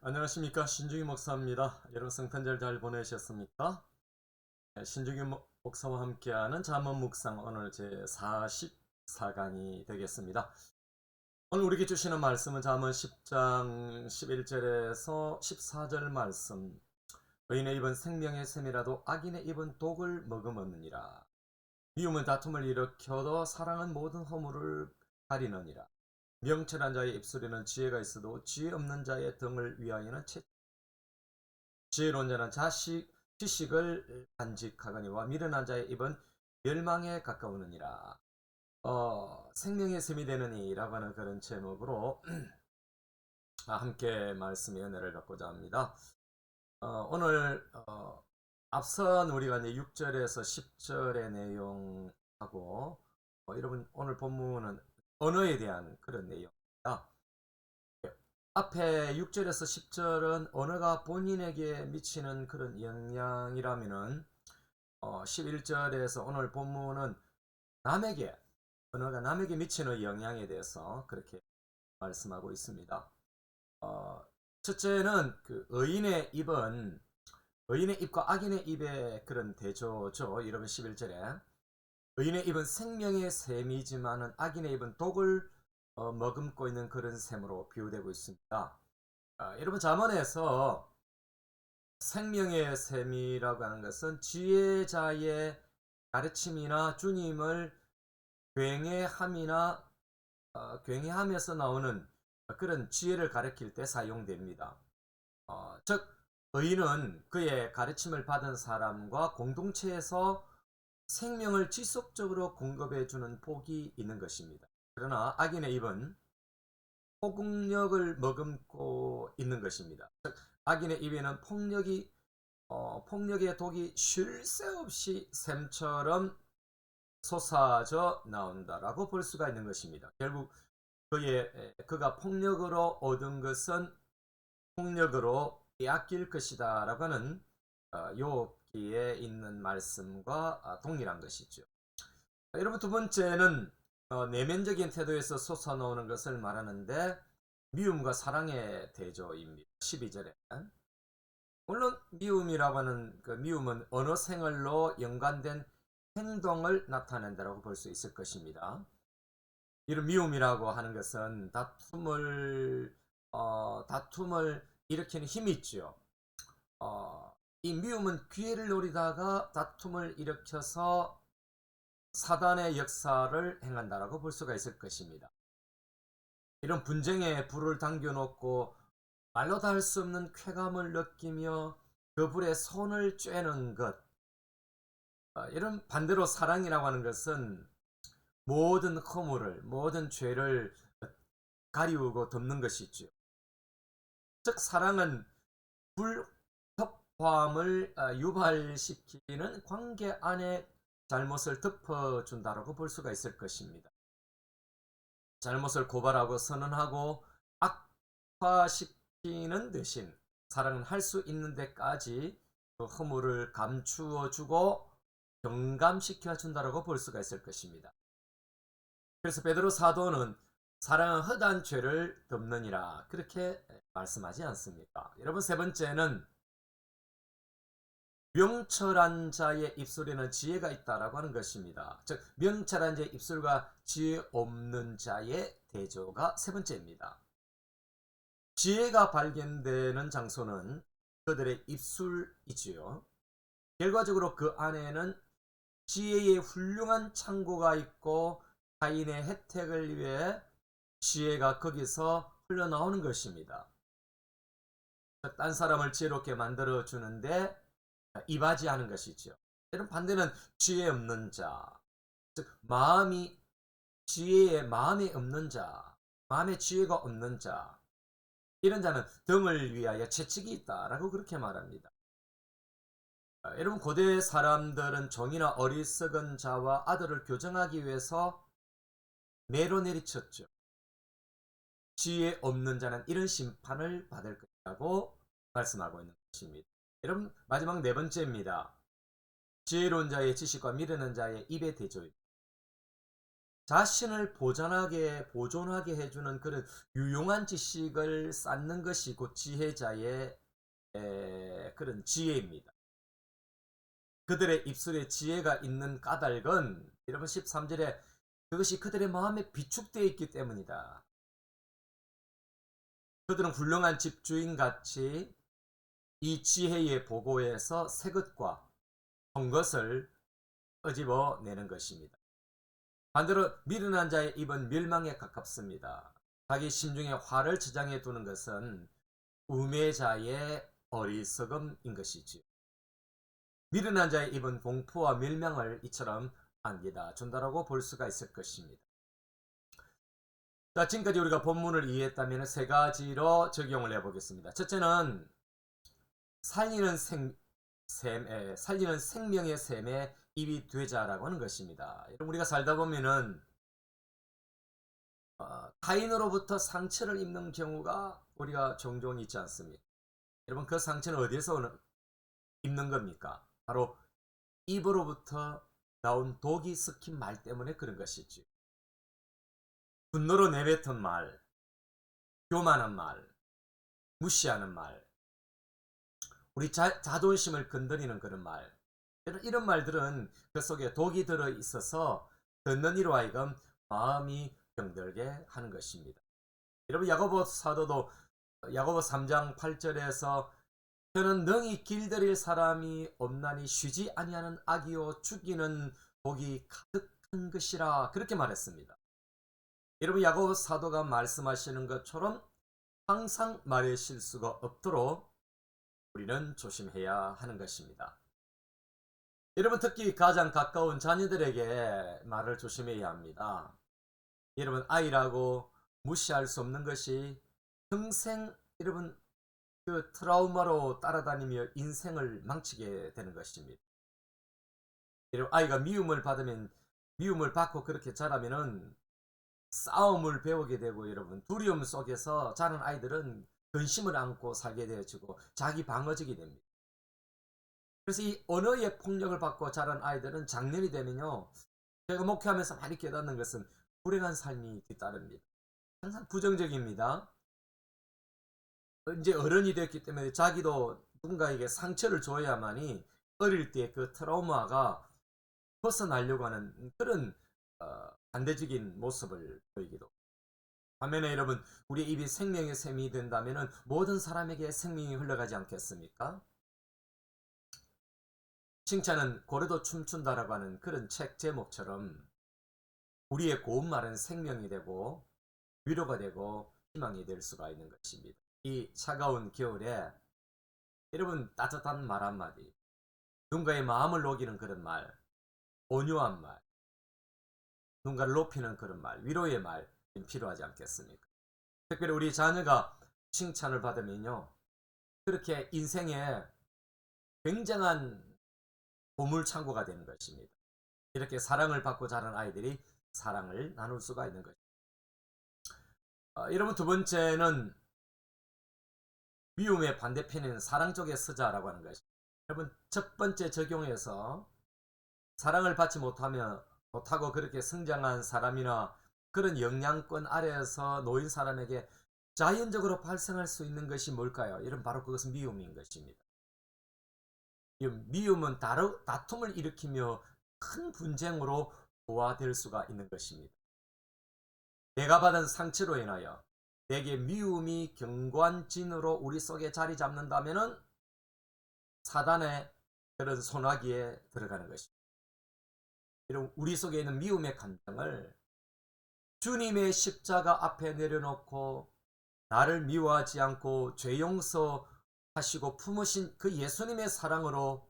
안녕하십니까. 신중희 목사입니다. 여러분 성탄절 잘 보내셨습니까? 신중희 목사와 함께하는 잠언 묵상 오늘 제 44강이 되겠습니다. 오늘 우리에게 주시는 말씀은 잠언 10장 11절에서 14절 말씀. 의인의 입은 생명의 샘이라도 악인의 입은 독을 머금었느니라. 미움은 다툼을 일으켜도 사랑은 모든 허물을 가리느니라. 명철한 자의 입술에는 지혜가 있어도 지혜 없는 자의 등을 위하여는 지혜로운 자는 지식을 간직하거니와 미련한 자의 입은 멸망에 가까우느니라. 생명의 샘이 되느니 라고 하는 그런 제목으로 함께 말씀의 은혜를 받고자 합니다. 오늘 앞선 우리가 이제 6절에서 10절의 내용하고 여러분 오늘 본문은 언어에 대한 그런 내용입니다. 앞에 6절에서 10절은 언어가 본인에게 미치는 그런 영향이라면은 11절에서 오늘 본문은 남에게 언어가 남에게 미치는 영향에 대해서 그렇게 말씀하고 있습니다. 첫째는 그 의인의 입과 악인의 입의 그런 대조죠. 여러분 11절에 의인의 입은 생명의 샘이지만은 악인의 입은 독을 머금고 있는 그런 셈으로 비유되고 있습니다. 여러분 잠언에서 생명의 셈이라고 하는 것은 지혜자의 가르침이나 주님을 굉해함이나 굉해함에서 나오는 그런 지혜를 가르칠 때 사용됩니다. 즉 의인은 그의 가르침을 받은 사람과 공동체에서 생명을 지속적으로 공급해 주는 복이 있는 것입니다. 그러나 악인의 입은 폭력을 머금고 있는 것입니다. 즉 악인의 입에는 폭력의 독이 쉴 새 없이 샘처럼 솟아져 나온다라고 볼 수가 있는 것입니다. 결국 그가 폭력으로 얻은 것은 폭력으로 빼앗길 것이다라고 하는 욥기에 있는 말씀과 동일한 것이죠. 여러분 두 번째는 내면적인 태도에서 솟아나오는 것을 말하는데 미움과 사랑의 대조입니다. 12절에 물론 미움이라고 하는 그 미움은 언어 생활로 연관된 행동을 나타낸다고 볼 수 있을 것입니다. 이런 미움이라고 하는 것은 다툼을 일으키는 힘이 있죠. 이 미움은 기회를 노리다가 다툼을 일으켜서 사단의 역사를 행한다라고 볼 수가 있을 것입니다. 이런 분쟁에 불을 당겨놓고 말로 다 할 수 없는 쾌감을 느끼며 그 불에 손을 쬐는 것. 이런 반대로 사랑이라고 하는 것은 모든 허물을, 모든 죄를 가리우고 덮는 것이죠. 즉 사랑은 불협화음을 유발시키는 관계 안에 잘못을 덮어준다라고 볼 수가 있을 것입니다. 잘못을 고발하고 선언하고 악화시키는 대신 사랑은 할 수 있는 데까지 그 허물을 감추어주고 경감시켜준다라고 볼 수가 있을 것입니다. 그래서 베드로 사도는 사랑은 허다한 죄를 덮느니라 그렇게 말씀하지 않습니까? 여러분 세 번째는 명철한 자의 입술에는 지혜가 있다라고 하는 것입니다. 즉 명철한 자의 입술과 지혜 없는 자의 대조가 세 번째입니다. 지혜가 발견되는 장소는 그들의 입술이지요. 결과적으로 그 안에는 지혜의 훌륭한 창고가 있고 타인의 혜택을 위해 지혜가 거기서 흘러나오는 것입니다. 딴 사람을 지혜롭게 만들어 주는데 이바지하는 것이죠. 이런 반대는 지혜 없는 자, 즉 마음에 없는 자, 마음에 지혜가 없는 자, 이런 자는 등을 위하여 채찍이 있다라고 그렇게 말합니다. 여러분 고대 사람들은 종이나 어리석은 자와 아들을 교정하기 위해서 매로 내리쳤죠. 지혜 없는 자는 이런 심판을 받을 것이라고 말씀하고 있는 것입니다. 여러분 마지막 네 번째입니다. 지혜로운 자의 지식과 미련한 자의 입의 대조입니다. 자신을 보존하게 해주는 그런 유용한 지식을 쌓는 것이 곧 지혜자의 그런 지혜입니다. 그들의 입술에 지혜가 있는 까닭은 여러분 13절에 그것이 그들의 마음에 비축되어 있기 때문이다. 그들은 훌륭한 집주인같이 이 지혜의 보고에서 새 것과 본 것을 끄집어내는 것입니다. 반대로 미련한 자의 입은 멸망에 가깝습니다. 자기 심중에 화를 저장해 두는 것은 우매자의 어리석음인 것이지요. 미련한 자의 입은 공포와 멸망을 이처럼 안겨다 준다라고 볼 수가 있을 것입니다. 자, 지금까지 우리가 본문을 이해했다면 세 가지로 적용을 해보겠습니다. 첫째는 살리는 생명의 샘에 입이 되자라고 하는 것입니다. 여러분, 우리가 살다 보면은 타인으로부터 상처를 입는 경우가 우리가 종종 있지 않습니까? 여러분, 그 상처는 어디에서 입는 겁니까? 바로 입으로부터 나온 독이 섞인 말 때문에 그런 것이죠. 분노로 내뱉은 말, 교만한 말, 무시하는 말, 우리 자존심을 건드리는 그런 말, 이런 말들은 그 속에 독이 들어 있어서 듣는 이로 하여금 마음이 병들게 하는 것입니다. 여러분, 야고보 사도도 야고보 3장 8절에서 저는 능히 길들일 사람이 없나니 쉬지 아니하는 악이요 죽이는 독이 가득한 것이라 그렇게 말했습니다. 여러분, 야고보 사도가 말씀하시는 것처럼 항상 말의 실수가 없도록 우리는 조심해야 하는 것입니다. 여러분, 특히 가장 가까운 자녀들에게 말을 조심해야 합니다. 여러분, 아이라고 무시할 수 없는 것이 평생 여러분 그 트라우마로 따라다니며 인생을 망치게 되는 것입니다. 여러분, 아이가 미움을 받고 그렇게 자라면은 싸움을 배우게 되고, 여러분 두려움 속에서 자란 아이들은 근심을 안고 살게 되어지고 자기 방어적이 됩니다. 그래서 이 언어의 폭력을 받고 자란 아이들은 장년이 되면요, 제가 목회하면서 많이 깨닫는 것은 불행한 삶이 뒤따릅니다. 항상 부정적입니다. 이제 어른이 됐기 때문에 자기도 누군가에게 상처를 줘야만이 어릴 때 그 트라우마가 벗어나려고 하는 그런 반대적인 모습을 보이기도. 반면에 여러분, 우리 입이 생명의 샘이 된다면 모든 사람에게 생명이 흘러가지 않겠습니까? 칭찬은 고래도 춤춘다라고 하는 그런 책 제목처럼 우리의 고운 말은 생명이 되고 위로가 되고 희망이 될 수가 있는 것입니다. 이 차가운 겨울에 여러분, 따뜻한 말 한마디, 누군가의 마음을 녹이는 그런 말, 온유한 말, 누군가를 높이는 그런 말, 위로의 말 필요하지 않겠습니까? 특별히 우리 자녀가 칭찬을 받으면요, 그렇게 인생에 굉장한 보물창고가 되는 것입니다. 이렇게 사랑을 받고 자란 아이들이 사랑을 나눌 수가 있는 것입니다. 여러분, 두 번째는 미움의 반대편에는 사랑 쪽에 서자라고 하는 것입니다. 여러분, 첫 번째 적용에서 사랑을 받지 못하고 그렇게 성장한 사람이나 그런 영향권 아래에서 놓인 사람에게 자연적으로 발생할 수 있는 것이 뭘까요? 이런 바로 그것은 미움인 것입니다. 미움은 다툼을 일으키며 큰 분쟁으로 도화될 수가 있는 것입니다. 내가 받은 상처로 인하여 내게 미움이 경관진으로 우리 속에 자리 잡는다면 사단의 그런 소나기에 들어가는 것입니다. 우리 속에 있는 미움의 감정을 주님의 십자가 앞에 내려놓고 나를 미워하지 않고 죄 용서하시고 품으신 그 예수님의 사랑으로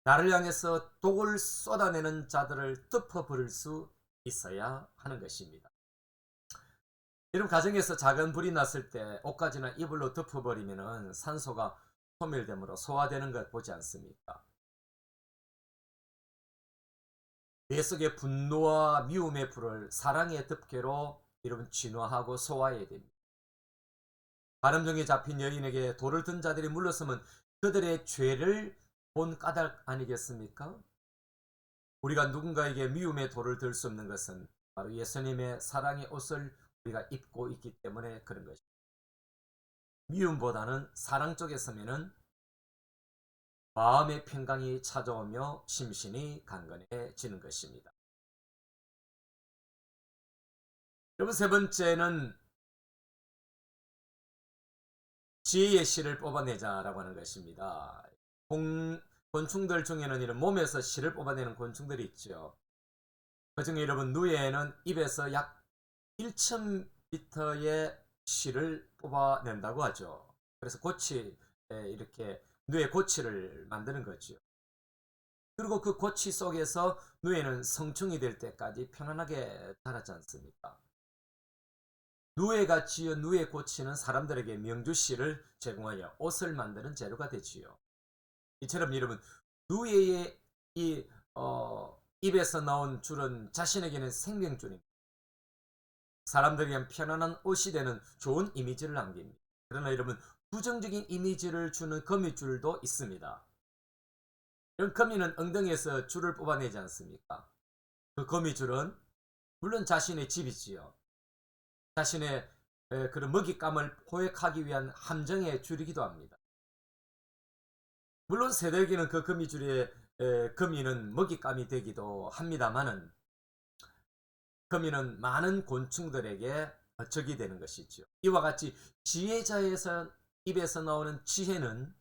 나를 향해서 독을 쏟아내는 자들을 덮어버릴 수 있어야 하는 것입니다. 여러분, 가정에서 작은 불이 났을 때 옷가지나 이불로 덮어버리면 산소가 소멸되므로 소화되는 것 보지 않습니까? 내 속의 분노와 미움의 불을 사랑의 덮개로 여러분 진화하고 소화해야 됩니다. 간음정에 잡힌 여인에게 돌을 든 자들이 물러서면 그들의 죄를 본 까닭 아니겠습니까? 우리가 누군가에게 미움의 돌을 들 수 없는 것은 바로 예수님의 사랑의 옷을 우리가 입고 있기 때문에 그런 것입니다. 미움보다는 사랑 쪽에 서면은 마음의 평강이 찾아오며 심신이 강건해지는 것입니다. 여러분, 세 번째는 지혜의 씨를 뽑아내자라고 하는 것입니다. 곤충들 중에는 이런 몸에서 씨를 뽑아내는 곤충들이 있죠. 그 중에 여러분, 누에는 입에서 약 1,000리터의 씨를 뽑아낸다고 하죠. 그래서 고치, 이렇게 누에 고치를 만드는 거죠. 그리고 그 고치 속에서 누에는 성충이 될 때까지 편안하게 자라지 않습니까? 누에가 지어 누에 고치는 사람들에게 명주씨를 제공하여 옷을 만드는 재료가 되지요. 이처럼 여러분, 누에의 입에서 나온 줄은 자신에게는 생명줄입니다. 사람들에게 편안한 옷이 되는 좋은 이미지를 남깁니다. 그러나 여러분, 부정적인 이미지를 주는 거미줄도 있습니다. 이런 거미는 엉덩이에서 줄을 뽑아내지 않습니까? 그 거미줄은 물론 자신의 집이지요. 자신의 그런 먹잇감을 포획하기 위한 함정의 줄이기도 합니다. 물론 새들기는 그 거미줄에 거미는 먹잇감이 되기도 합니다만은 거미는 많은 곤충들에게 적이 되는 것이죠. 이와 같이 지혜자에서 입에서 나오는 지혜는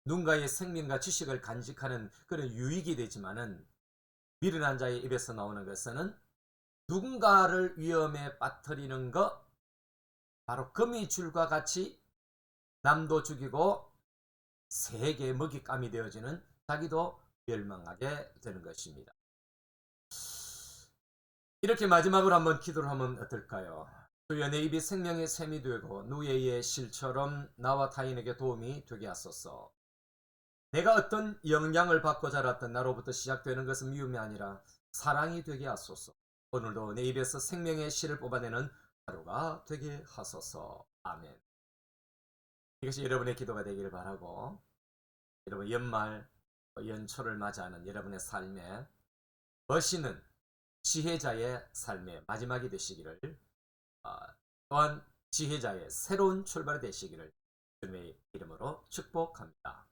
누군가의 생명과 지식을 간직하는 그런 유익이 되지만은 미련한 자의 입에서 나오는 것은 누군가를 위험에 빠뜨리는 것, 바로 거미줄과 같이 남도 죽이고 세계의 먹잇감이 되어지는 자기도 멸망하게 되는 것입니다. 이렇게 마지막으로 한번 기도를 하면 어떨까요? 주여, 내 입이 생명의 샘이 되고 누에의 실처럼 나와 타인에게 도움이 되게 하소서. 내가 어떤 영향을 받고 자랐던 나로부터 시작되는 것은 미움이 아니라 사랑이 되게 하소서. 오늘도 내 입에서 생명의 씨를 뽑아내는 하루가 되게 하소서. 아멘. 이것이 여러분의 기도가 되기를 바라고, 여러분 연말 연초를 맞이하는 여러분의 삶에 멋있는 지혜자의 삶의 마지막이 되시기를, 또한 지혜자의 새로운 출발이 되시기를 주님의 이름으로 축복합니다.